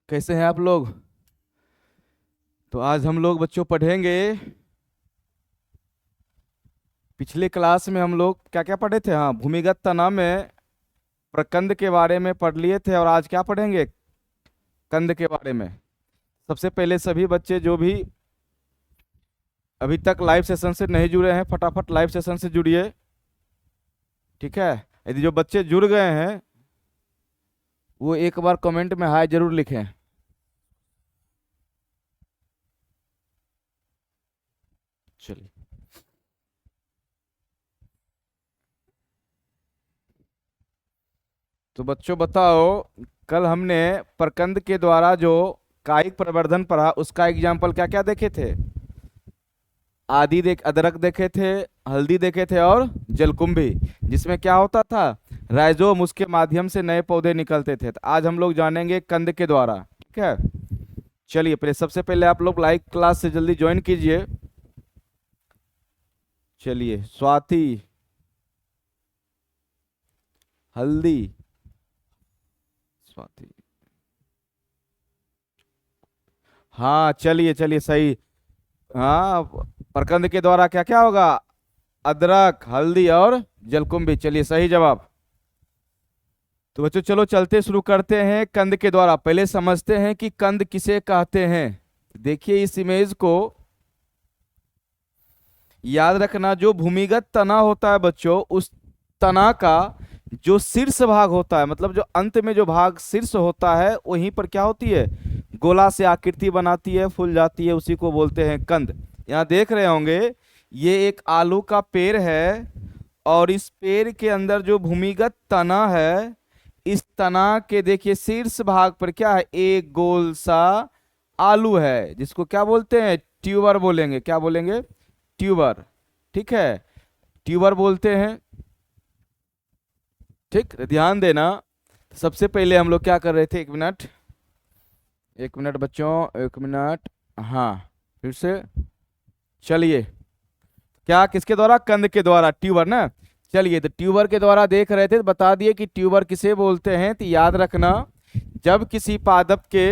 कैसे हैं आप लोग। तो आज हम लोग बच्चों पढ़ेंगे। पिछले क्लास में हम लोग क्या क्या पढ़े थे। हाँ, भूमिगत तना में प्रकंद के बारे में पढ़ लिए थे और आज क्या पढ़ेंगे, कंद के बारे में। सबसे पहले सभी बच्चे जो भी अभी तक लाइव सेशन से नहीं जुड़े हैं, फटाफट लाइव सेशन से जुड़िए। ठीक है। यदि जो बच्चे जुड़ गए हैं वो एक बार कमेंट में हाय जरूर लिखें। चलिए, तो बच्चों बताओ, कल हमने प्रकंद के द्वारा जो कायिक प्रवर्धन पढ़ा उसका एग्जाम्पल क्या क्या देखे थे। अदरक देखे थे, हल्दी देखे थे और जलकुंभी, जिसमें क्या होता था, राइजोम, उसके माध्यम से नए पौधे निकलते थे। तो आज हम लोग जानेंगे कंद के द्वारा। ठीक है। चलिए, सबसे पहले आप लोग लाइव क्लास से जल्दी ज्वाइन कीजिए। चलिए, स्वाति, हल्दी, स्वाति, हाँ चलिए चलिए सही। हाँ, प्रकंद के द्वारा क्या क्या होगा, अदरक, हल्दी और जलकुंभी। चलिए, सही जवाब। तो बच्चों चलो चलते शुरू करते हैं कंद के द्वारा। पहले समझते हैं कि कंद किसे कहते हैं। देखिए इस इमेज को, याद रखना जो भूमिगत तना होता है बच्चों, उस तना का जो शीर्ष भाग होता है, मतलब जो अंत में जो भाग शीर्ष होता है, वहीं पर क्या होती है, गोला से आकृति बनाती है, फूल जाती है, उसी को बोलते हैं कंद। यहाँ देख रहे होंगे ये एक आलू का पेड़ है और इस पेड़ के अंदर जो भूमिगत तना है, इस तना के देखिए शीर्ष भाग पर क्या है, एक गोल सा आलू है, जिसको क्या बोलते हैं, ट्यूबर बोलेंगे। क्या बोलेंगे, ट्यूबर। ठीक है, ट्यूबर बोलते हैं। ठीक, ध्यान देना। सबसे पहले हम लोग क्या कर रहे थे, एक मिनट, एक मिनट बच्चों, एक मिनट। हाँ, फिर से चलिए, क्या किसके द्वारा, कंद के द्वारा, ट्यूबर ना। चलिए, तो ट्यूबर के द्वारा देख रहे थे, तो बता दिए कि ट्यूबर किसे बोलते हैं। तो याद रखना, जब किसी पादप के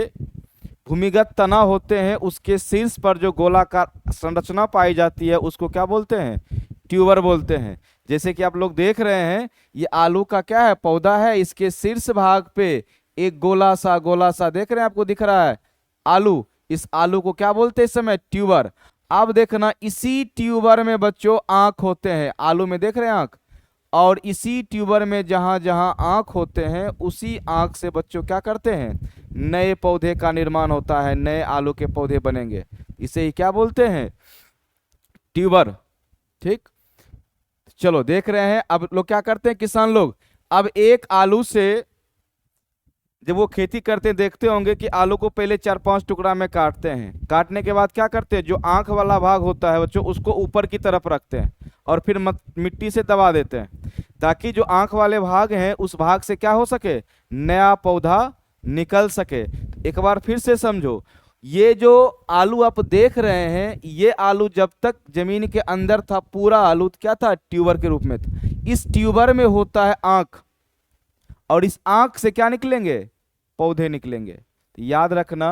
भूमिगत तना होते हैं, उसके शीर्ष पर जो गोलाकार संरचना पाई जाती है उसको क्या बोलते हैं, ट्यूबर बोलते हैं। जैसे कि आप लोग देख रहे हैं, ये आलू का क्या है, पौधा है, इसके शीर्ष भाग पे एक गोला सा देख रहे हैं, आपको दिख रहा है आलू। इस आलू को क्या बोलते हैं इस समय, ट्यूबर। अब देखना, इसी ट्यूबर में बच्चों आंख होते हैं, आलू में देख रहे हैं आंख, और इसी ट्यूबर में जहां जहां आंख होते हैं, उसी आंख से बच्चों क्या करते हैं, नए पौधे का निर्माण होता है, नए आलू के पौधे बनेंगे। इसे ही क्या बोलते हैं, ट्यूबर। ठीक, चलो देख रहे हैं, अब लोग क्या करते हैं, किसान लोग, अब एक आलू से जब वो खेती करते हैं, देखते होंगे कि आलू को पहले 4-5 टुकड़ा में काटते हैं। काटने के बाद क्या करते हैं, जो आंख वाला भाग होता है बच्चों, उसको ऊपर की तरफ रखते हैं और फिर मिट्टी से दबा देते हैं, ताकि जो आंख वाले भाग हैं उस भाग से क्या हो सके, नया पौधा निकल सके। एक बार फिर से समझो, ये जो आलू आप देख रहे हैं, ये आलू जब तक जमीन के अंदर था, पूरा आलू क्या था, ट्यूबर के रूप में था। इस ट्यूबर में होता है आंख, और इस आंख से क्या निकलेंगे, पौधे निकलेंगे। तो याद रखना,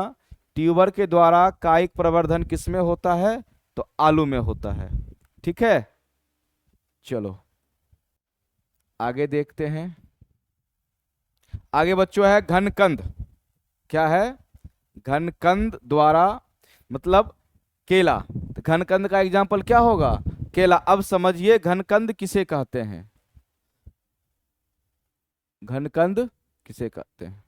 ट्यूबर के द्वारा कायिक प्रवर्धन किसमें होता है, तो आलू में होता है। ठीक है, चलो आगे देखते हैं। आगे बच्चों है घनकंद। क्या है, घनकंद द्वारा मतलब केला। तो घनकंद का एग्जाम्पल क्या होगा, केला। अब समझिए घनकंद किसे कहते हैं, घनकंद किसे कहते हैं।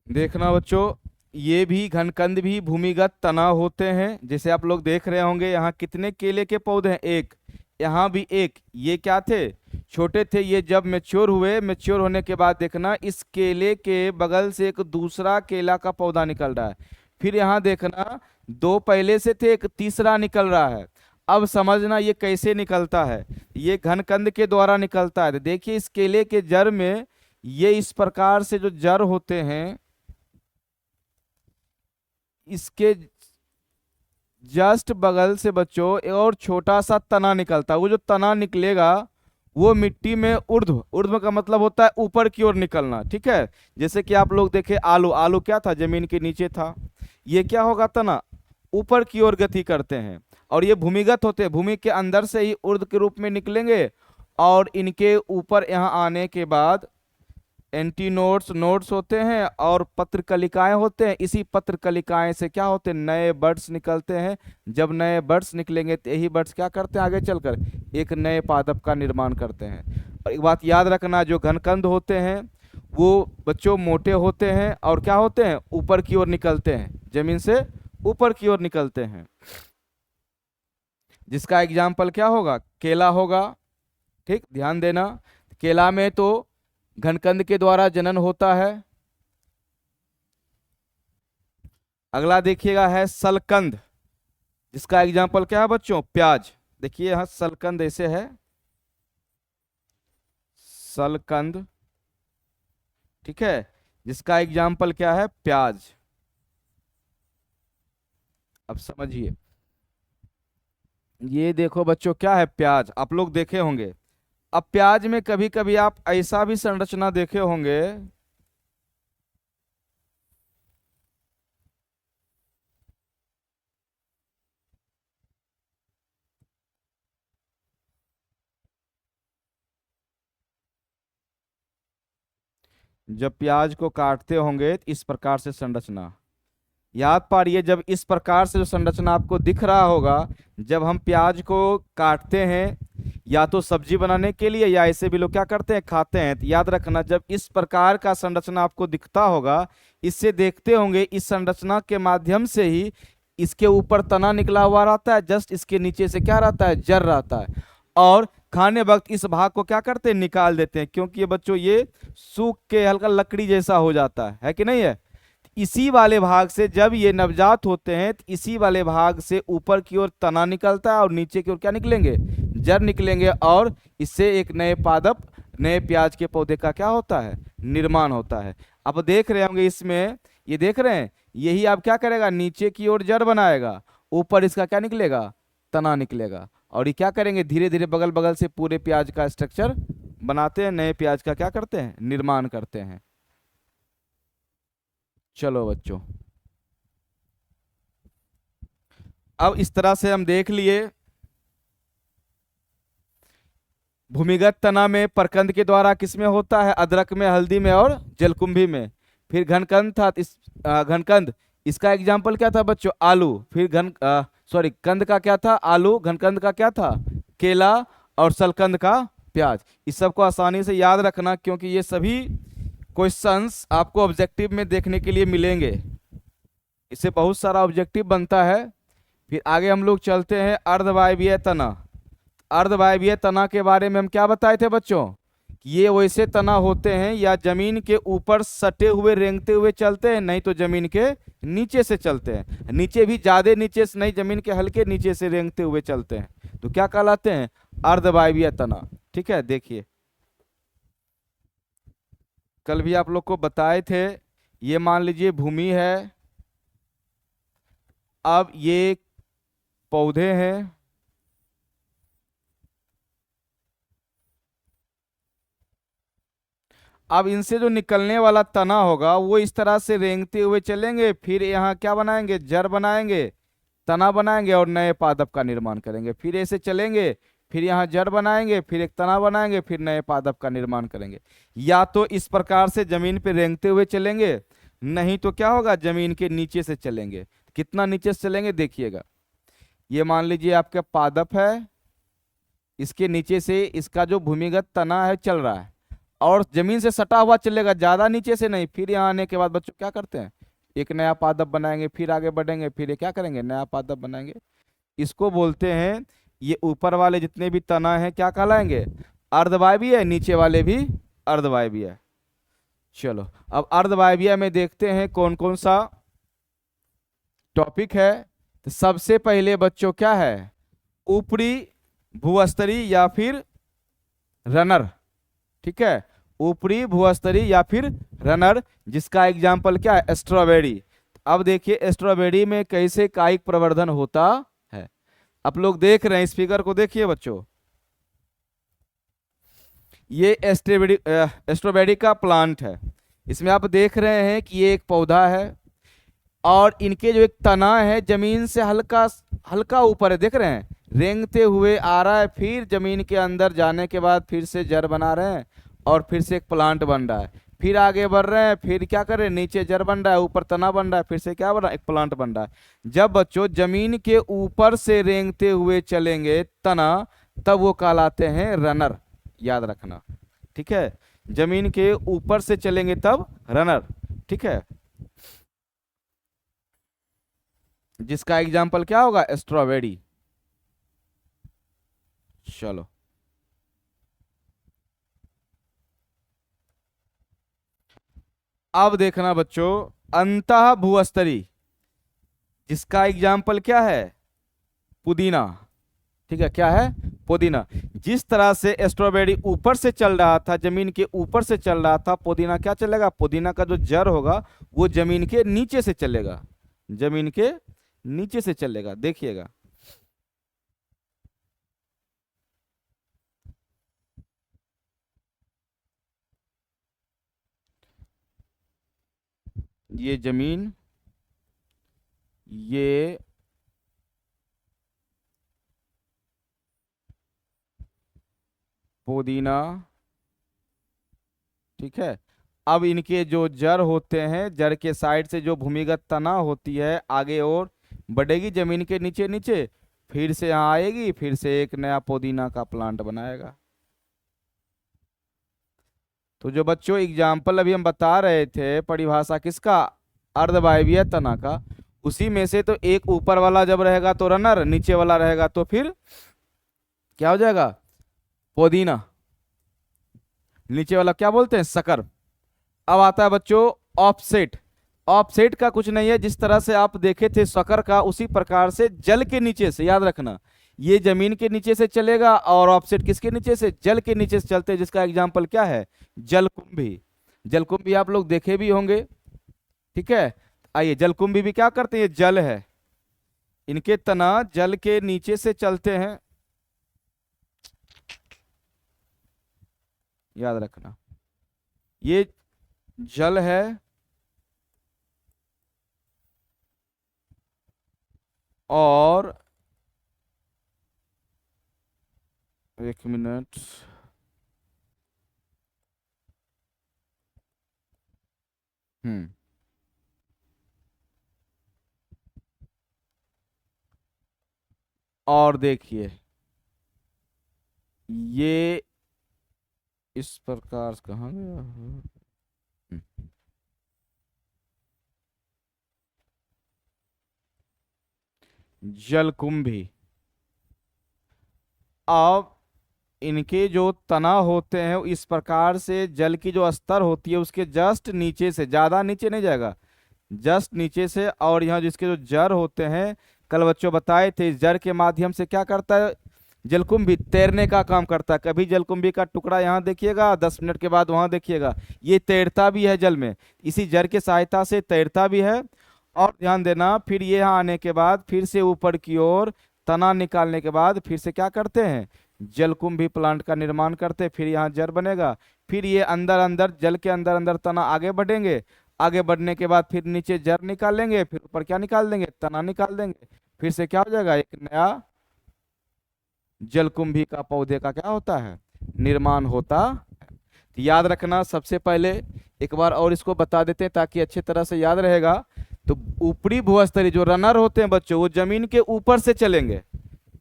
देखना बच्चों, ये भी घनकंद भी भूमिगत तना होते हैं। जैसे आप लोग देख रहे होंगे, यहाँ कितने केले के पौधे हैं, एक, यहाँ भी एक। ये क्या थे, छोटे थे, ये जब मैच्योर हुए, मैच्योर होने के बाद देखना इस केले के बगल से एक दूसरा केला का पौधा निकल रहा है। फिर यहाँ देखना, दो पहले से थे, एक तीसरा निकल रहा है। अब समझना ये कैसे निकलता है, ये घनकंद के द्वारा निकलता है। तो देखिए इस केले के जड़ में ये इस प्रकार से जो जड़ होते हैं, इसके जस्ट बगल से बच्चों एक और छोटा सा तना निकलता है। वो जो तना निकलेगा वो मिट्टी में ऊर्ध्व, ऊर्ध्व का मतलब होता है ऊपर की ओर निकलना, ठीक है। जैसे कि आप लोग देखे आलू, आलू क्या था, जमीन के नीचे था। ये क्या होगा तना, ऊपर की ओर गति करते हैं। और ये भूमिगत होते हैं, भूमि के अंदर से ही ऊर्ध्व के रूप में निकलेंगे। और इनके ऊपर यहाँ आने के बाद एंटीनोड्स, नोड्स होते हैं और पत्रकलिकाएं होते हैं। इसी पत्रकलिकाएं से क्या होते हैं, नए बर्ड्स निकलते हैं। जब नए बर्ड्स निकलेंगे तो यही बर्ड्स क्या करते हैं, आगे चलकर एक नए पादप का निर्माण करते हैं। और एक बात याद रखना, जो घनकंद होते हैं वो बच्चों मोटे होते हैं और क्या होते हैं, ऊपर की ओर निकलते हैं, जमीन से ऊपर की ओर निकलते हैं। जिसका एग्जाम्पल क्या होगा, केला होगा। ठीक, ध्यान देना, केला में तो घनकंद के द्वारा जनन होता है। अगला देखिएगा है सलकंद, जिसका एग्जाम्पल क्या है बच्चों, प्याज। देखिए यहां सलकंद ऐसे है, सलकंद, ठीक है, जिसका एग्जाम्पल क्या है, प्याज। अब समझिए, ये देखो बच्चों क्या है, प्याज, आप लोग देखे होंगे। अब प्याज में कभी कभी आप ऐसा भी संरचना देखे होंगे, जब प्याज को काटते होंगे तो इस प्रकार से संरचना याद पारिए। जब इस प्रकार से जो संरचना आपको दिख रहा होगा, जब हम प्याज को काटते हैं या तो सब्जी बनाने के लिए या ऐसे भी लोग क्या करते हैं, खाते हैं, तो याद रखना जब इस प्रकार का संरचना आपको दिखता होगा, इससे देखते होंगे इस संरचना के माध्यम से ही इसके ऊपर तना निकला हुआ रहता है, जस्ट इसके नीचे से क्या रहता है, जड़ रहता है। और खाने वक्त इस भाग को क्या करते हैं, निकाल देते हैं, क्योंकि ये बच्चों ये सूख के हल्का लकड़ी जैसा हो जाता है कि नहीं है। इसी वाले भाग से जब ये नवजात होते हैं तो इसी वाले भाग से ऊपर की ओर तना निकलता है और नीचे की ओर क्या निकलेंगे, जड़ निकलेंगे। और इससे एक नए पादप, नए प्याज के पौधे का क्या होता है, निर्माण होता है। अब देख रहे होंगे इसमें, ये देख रहे हैं, यही आप क्या करेगा, नीचे की ओर जड़ बनाएगा, ऊपर इसका क्या निकलेगा, तना निकलेगा। और ये क्या करेंगे, धीरे धीरे बगल बगल से पूरे प्याज का स्ट्रक्चर बनाते हैं, नए प्याज का क्या करते हैं, निर्माण करते हैं। चलो बच्चों, अब इस तरह से हम देख लिए भूमिगत तना में प्रकंद के द्वारा किसमें होता है, अदरक में, हल्दी में और जलकुंभी में। फिर घनकंद था, इस घनकंद, इसका एग्जाम्पल क्या था बच्चों, आलू। फिर सॉरी, कंद का क्या था, आलू, घनकंद का क्या था, केला, और सलकंद का प्याज। इस सब को आसानी से याद रखना, क्योंकि ये सभी क्वेश्चंस आपको ऑब्जेक्टिव में देखने के लिए मिलेंगे। इससे बहुत सारा ऑब्जेक्टिव बनता है। फिर आगे हम लोग चलते हैं अर्धवायवीय तना। अर्धवायवीय तना के बारे में हम क्या बताए थे बच्चों, ये वैसे तना होते हैं या जमीन के ऊपर सटे हुए रेंगते हुए चलते हैं, नहीं तो जमीन के नीचे से चलते हैं। नीचे भी ज्यादा नीचे से नहीं, जमीन के हल्के नीचे से रेंगते हुए चलते हैं, तो क्या कहलाते हैं, अर्धवायवीय तना। ठीक है, देखिए कल भी आप लोग को बताए थे, ये मान लीजिए भूमि है, अब ये पौधे हैं, अब इनसे जो निकलने वाला तना होगा वो इस तरह से रेंगते हुए चलेंगे, फिर यहाँ क्या बनाएंगे, जड़ बनाएंगे, तना बनाएंगे और नए पादप का निर्माण करेंगे। फिर ऐसे चलेंगे, फिर यहाँ जड़ बनाएंगे, फिर एक तना बनाएंगे, फिर नए पादप का निर्माण करेंगे। या तो इस प्रकार से जमीन पे रेंगते हुए चलेंगे, नहीं तो क्या होगा, जमीन के नीचे से चलेंगे। कितना नीचे से चलेंगे देखिएगा, ये मान लीजिए आपका पादप है, इसके नीचे से इसका जो भूमिगत तना है चल रहा है और जमीन से सटा हुआ चलेगा, ज्यादा नीचे से नहीं। फिर यहाँ आने के बाद बच्चों क्या करते हैं, एक नया पादप बनाएंगे, फिर आगे बढ़ेंगे, फिर ये क्या करेंगे, नया पादप बनाएंगे। इसको बोलते हैं, ये ऊपर वाले जितने भी तना हैं क्या कहलाएंगे, अर्धवायवीय है, नीचे वाले भी अर्धवायवीय है। चलो अब अर्धवायवीय में देखते हैं कौन कौन सा टॉपिक है। तो सबसे पहले बच्चों क्या है, ऊपरी भूस्तरीय या फिर रनर। ठीक है, ऊपरी भूस्तरीय या फिर रनर, जिसका एग्जाम्पल क्या है, स्ट्रॉबेरी। अब देखिए स्ट्रॉबेरी में कैसे कायिक प्रवर्धन होता है। आप लोग देख रहे हैं, इस फिगर को देखिए बच्चों, ये स्ट्रॉबेरी का प्लांट है। इसमें आप देख रहे हैं कि ये एक पौधा है और इनके जो एक तना है जमीन से हल्का हल्का ऊपर है, देख रहे हैं, रेंगते हुए आ रहा है, फिर जमीन के अंदर जाने के बाद फिर से जड़ बना रहे हैं और फिर से एक प्लांट बन रहा है, फिर आगे बढ़ रहे हैं, फिर क्या कर रहे हैं, नीचे जड़ बन रहा है, ऊपर तना बन रहा है, फिर से क्या बन रहा है, एक प्लांट बन रहा है। जब बच्चों जमीन के ऊपर से रेंगते हुए चलेंगे तना, तब वो कहलाते हैं रनर, याद रखना, ठीक है। जमीन के ऊपर से चलेंगे तब रनर, ठीक है। जिसका एग्जाम्पल क्या होगा, स्ट्रॉबेरी। चलो, अब देखना बच्चों, अंतः भूस्तरी, जिसका एग्जाम्पल क्या है, पुदीना, ठीक है, क्या है, पुदीना। जिस तरह से स्ट्रॉबेरी ऊपर से चल रहा था, जमीन के ऊपर से चल रहा था, पुदीना क्या चलेगा, पुदीना का जो जड़ होगा वो जमीन के नीचे से चलेगा, जमीन के नीचे से चलेगा, देखिएगा। ये जमीन, ये पुदीना, ठीक है। अब इनके जो जड़ होते हैं, जड़ के साइड से जो भूमिगत तना होती है आगे और बढ़ेगी जमीन के नीचे नीचे, फिर से यहाँ आएगी, फिर से एक नया पुदीना का प्लांट बनाएगा। तो जो बच्चों एग्जाम्पल अभी हम बता रहे थे, परिभाषा किसका, अर्धवायवीय तना का, उसी में से तो एक ऊपर वाला जब रहेगा तो रनर, नीचे वाला रहेगा तो फिर क्या हो जाएगा, पुदीना, नीचे वाला क्या बोलते हैं, सकर। अब आता है बच्चों ऑफसेट। ऑफसेट का कुछ नहीं है, जिस तरह से आप देखे थे शकर का, उसी प्रकार से जल के नीचे से, याद रखना, ये जमीन के नीचे से चलेगा और ऑफसेट किसके नीचे से, जल के नीचे से चलते हैं, जिसका एग्जाम्पल क्या है, जलकुंभी। जलकुंभी आप लोग देखे भी होंगे, ठीक है। आइए, जलकुंभी भी क्या करते हैं, ये जल है, इनके तना जल के नीचे से चलते हैं, याद रखना, ये जल है और एक मिनट, हम्म, और देखिए ये इस प्रकार कहाँ गया, जलकुंभी। अब इनके जो तना होते हैं वो इस प्रकार से जल की जो स्तर होती है उसके जस्ट नीचे से, ज्यादा नीचे नहीं जाएगा, जस्ट नीचे से, और यहाँ जिसके जो जड़ होते हैं, कल बच्चों बताए थे, इस जड़ के माध्यम से क्या करता है, जलकुंभी तैरने का काम करता है। कभी जलकुंभी का टुकड़ा यहाँ देखिएगा, 10 मिनट के बाद वहां देखिएगा, ये तैरता भी है जल में, इसी जड़ के सहायता से तैरता भी है। और ध्यान देना, फिर ये यहाँ आने के बाद फिर से ऊपर की ओर तना निकालने के बाद फिर से क्या करते हैं, जलकुंभी प्लांट का निर्माण करते हैं, फिर यहाँ जड़ बनेगा, फिर ये अंदर अंदर जल के अंदर अंदर तना आगे बढ़ेंगे, आगे बढ़ने के बाद फिर नीचे जड़ निकालेंगे, फिर ऊपर क्या निकाल देंगे, तना निकाल देंगे, फिर से क्या हो जाएगा, एक नया जलकुंभी का पौधे का क्या होता है, निर्माण होता है। तो याद रखना, सबसे पहले एक बार और इसको बता देते हैं ताकि अच्छे तरह से याद रहेगा। तो ऊपरी भूस्तरीय जो रनर होते हैं बच्चों, वो जमीन के ऊपर से चलेंगे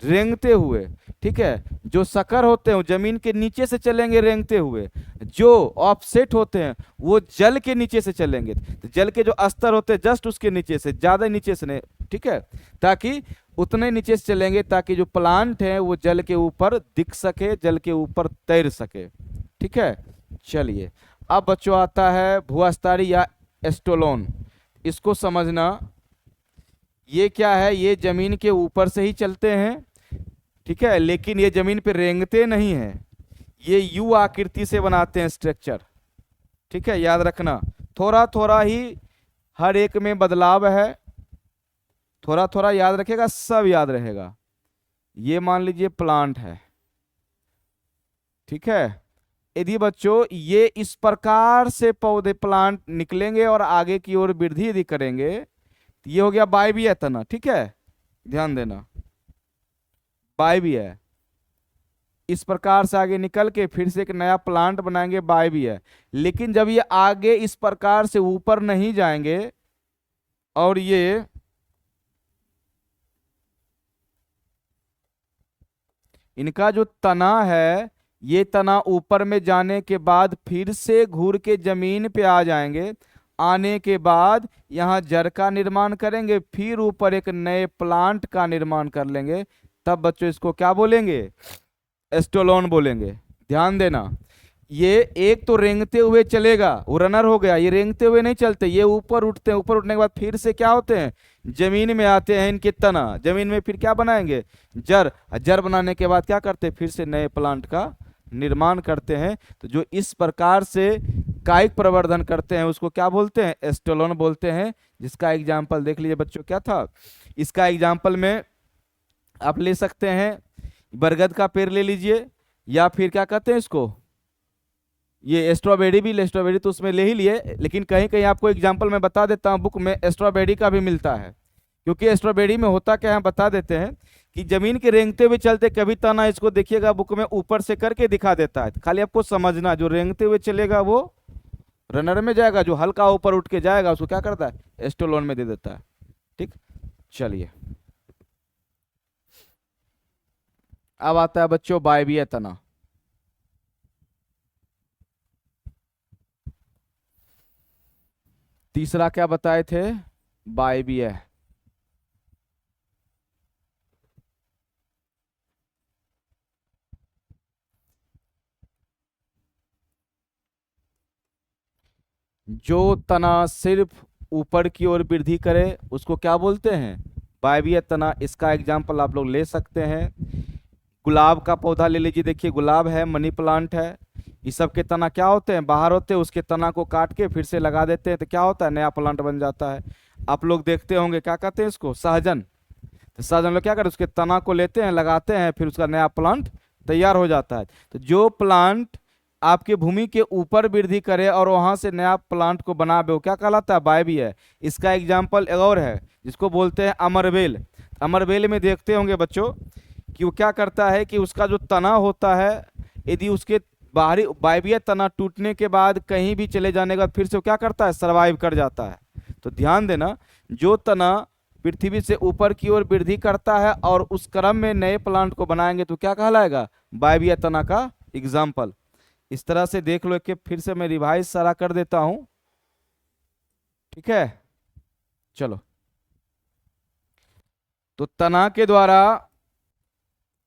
रेंगते हुए, ठीक है। जो सकर होते हैं वो जमीन के नीचे से चलेंगे रेंगते हुए। जो ऑफसेट होते हैं वो जल के नीचे से चलेंगे, तो जल के जो स्तर होते हैं जस्ट उसके नीचे से, ज्यादा नीचे से नहीं, ठीक है, ताकि उतने नीचे से चलेंगे ताकि जो प्लांट है वो जल के ऊपर दिख सके, जल के ऊपर तैर सके, ठीक है। चलिए, अब बच्चों आता है भूअस्तारी या एस्टोलोन। इसको समझना, ये क्या है, ये जमीन के ऊपर से ही चलते हैं, ठीक है, लेकिन ये जमीन पे रेंगते नहीं है, ये यू आकृति से बनाते हैं स्ट्रक्चर, ठीक है, याद रखना। थोड़ा थोड़ा ही हर एक में बदलाव है, थोड़ा थोड़ा याद रखेगा, सब याद रहेगा। ये मान लीजिए प्लांट है, ठीक है, यदि बच्चों ये इस प्रकार से पौधे प्लांट निकलेंगे और आगे की ओर वृद्धि यदि करेंगे, तो ये हो गया वायवीय तना। ठीक है, ध्यान देना, वायवीय। इस प्रकार से आगे निकल के फिर से एक नया प्लांट बनाएंगे, वायवीय। लेकिन जब ये आगे इस प्रकार से ऊपर नहीं जाएंगे और ये इनका जो तना है, ये तना ऊपर में जाने के बाद फिर से घूर के जमीन पे आ जाएंगे। आने के बाद यहाँ जड़ का निर्माण करेंगे, फिर ऊपर एक नए प्लांट का निर्माण कर लेंगे। तब बच्चों इसको क्या बोलेंगे? एस्टोलोन बोलेंगे। ध्यान देना, ये एक तो रेंगते हुए चलेगा, वो रनर हो गया। ये रेंगते हुए नहीं चलते, ये ऊपर उठते हैं। ऊपर उठने के बाद फिर से क्या होते हैं? जमीन में आते हैं। इनके तना जमीन में फिर क्या बनाएंगे? जड़। जड़ बनाने के बाद क्या करते हैं? फिर से नए प्लांट का निर्माण करते हैं। तो जो इस प्रकार से कायिक प्रवर्धन करते हैं उसको क्या बोलते हैं? एस्टोलोन बोलते हैं। जिसका एग्जाम्पल देख लीजिए बच्चों, क्या था इसका एग्जाम्पल में आप ले सकते हैं, बरगद का पेड़ ले लीजिए, या फिर क्या कहते हैं इसको, ये स्ट्रॉबेरी भी। स्ट्रॉबेरी तो उसमें ले ही लिए, लेकिन कहीं कहीं आपको एग्जाम्पल मैं बता देता हूँ, बुक में स्ट्रॉबेरी का भी मिलता है। क्योंकि स्ट्रॉबेरी में होता क्या है, हम बता देते हैं कि जमीन के रेंगते हुए चलते, कभी तना इसको देखिएगा बुक में ऊपर से करके दिखा देता है। खाली आपको समझना, जो रेंगते हुए चलेगा वो रनर में जाएगा, जो हल्का ऊपर उठ के जाएगा उसको क्या करता है? एस्टोलोन में दे देता है। ठीक, चलिए अब आता है बच्चों वायवीय तना। तीसरा क्या बताए थे? वायवीय। जो तना सिर्फ ऊपर की ओर वृद्धि करे उसको क्या बोलते हैं? वायवीय तना। इसका एग्जाम्पल आप लोग ले सकते हैं, गुलाब का पौधा ले लीजिए। देखिए गुलाब है, मनी प्लांट है, ये सब के तना क्या होते हैं? बाहर होते हैं। उसके तना को काट के फिर से लगा देते हैं, तो क्या होता है? नया प्लांट बन जाता है। आप लोग देखते होंगे, क्या कहते हैं इसको? सहजन। तो सहजन लोग क्या करते हैं? उसके तना को लेते हैं, लगाते हैं, फिर उसका नया प्लांट तैयार हो जाता है। तो जो प्लांट आपके भूमि के ऊपर वृद्धि करे और वहां से नया प्लांट को बनावे, वो क्या कहलाता है? वायवीय। इसका एग्जाम्पल एक और है जिसको बोलते हैं अमरबेल। अमरबेल में देखते होंगे बच्चों कि वो क्या करता है कि उसका जो तना होता है, यदि उसके बाहरी वायवीय तना टूटने के बाद कहीं भी चले जाने के बाद फिर से वो क्या करता है? सरवाइव कर जाता है। तो ध्यान देना, जो तना पृथ्वी से ऊपर की ओर वृद्धि करता है और उस क्रम में नए प्लांट को बनाएंगे तो क्या कहलाएगा? वायवीय तना का एग्जाम्पल। इस तरह से देख लो कि फिर से मैं रिवाइज सारा कर देता हूं। ठीक है, चलो। तो तना के द्वारा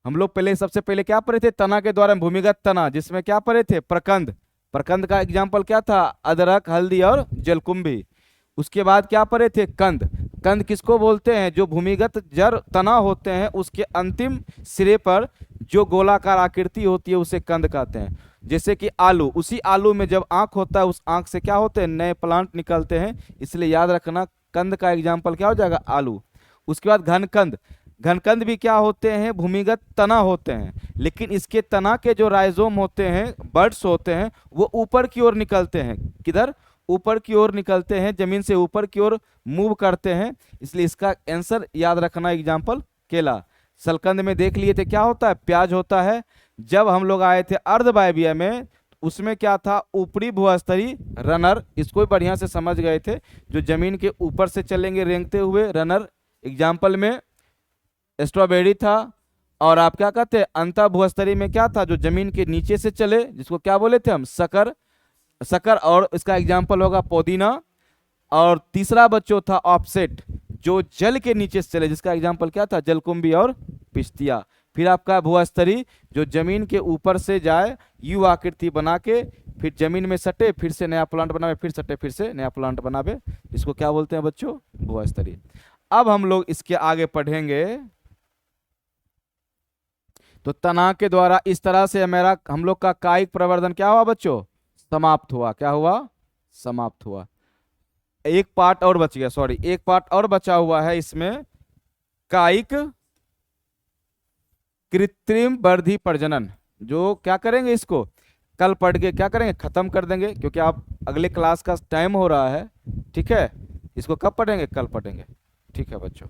हम लोग पहले, सबसे पहले क्या पढ़े थे? तना के द्वारा भूमिगत तना, जिसमें क्या पढ़े थे? प्रकंद। प्रकंद का एग्जाम्पल क्या था? अदरक, हल्दी और जलकुंभी। उसके बाद क्या पढ़े थे? कंद। कंद किसको बोलते हैं? जो भूमिगत जड़ तना होते हैं उसके अंतिम सिरे पर जो गोलाकार आकृति होती है उसे कंद कहते हैं। जैसे कि आलू, उसी आलू में जब आंख होता है उस आंख से क्या होते हैं? नए प्लांट निकलते हैं। इसलिए याद रखना, कंद का एग्जाम्पल क्या हो जाएगा? आलू। उसके बाद घनकंद। घनकंद भी क्या होते हैं? भूमिगत तना होते हैं, लेकिन इसके तना के जो राइजोम होते हैं, बर्ड्स होते हैं, वो ऊपर की ओर निकलते हैं। किधर? ऊपर की ओर निकलते हैं, जमीन से ऊपर की ओर मूव करते हैं। इसलिए इसका आंसर याद रखना, एग्जाम्पल केला। सलकंद में देख लिए थे क्या होता है? प्याज होता है। जब हम लोग आए थे अर्धवायवीय में, उसमें क्या था? ऊपरी भूस्तरीय रनर। इसको भी बढ़िया से समझ गए थे, जो जमीन के ऊपर से चलेंगे रेंगते हुए, रनर। एग्जाम्पल में स्ट्रॉबेरी था। और आप क्या कहते हैं? अंत भूस्तरीय में क्या था? जो जमीन के नीचे से चले, जिसको क्या बोले थे हम? शकर। शकर। और इसका एग्जाम्पल होगा पुदीना। और तीसरा बच्चों था ऑफसेट, जो जल के नीचे से चले, जिसका एग्जाम्पल क्या था? जलकुंभी और पिस्तिया। फिर आपका भूस्तरीय, जो जमीन के ऊपर से जाए, यू आकृति बना के फिर जमीन में सटे, फिर से नया प्लांट बनावे, फिर सटे, फिर से नया प्लांट बनावे। इसको क्या बोलते हैं बच्चों? भूस्तरीय। अब हम लोग इसके आगे पढ़ेंगे। तो तना के द्वारा इस तरह से मेरा, हम लोग का कायिक प्रवर्धन क्या हुआ बच्चों? समाप्त हुआ। क्या हुआ? समाप्त हुआ। एक पार्ट और बच गया, सॉरी, एक पार्ट और बचा हुआ है इसमें, कायिक कृत्रिम वर्धी प्रजनन। जो क्या करेंगे इसको? कल पढ़ के क्या करेंगे, ख़त्म कर देंगे, क्योंकि आप अगले क्लास का टाइम हो रहा है। ठीक है, इसको कब पढ़ेंगे, कल पढ़ेंगे। ठीक है बच्चों।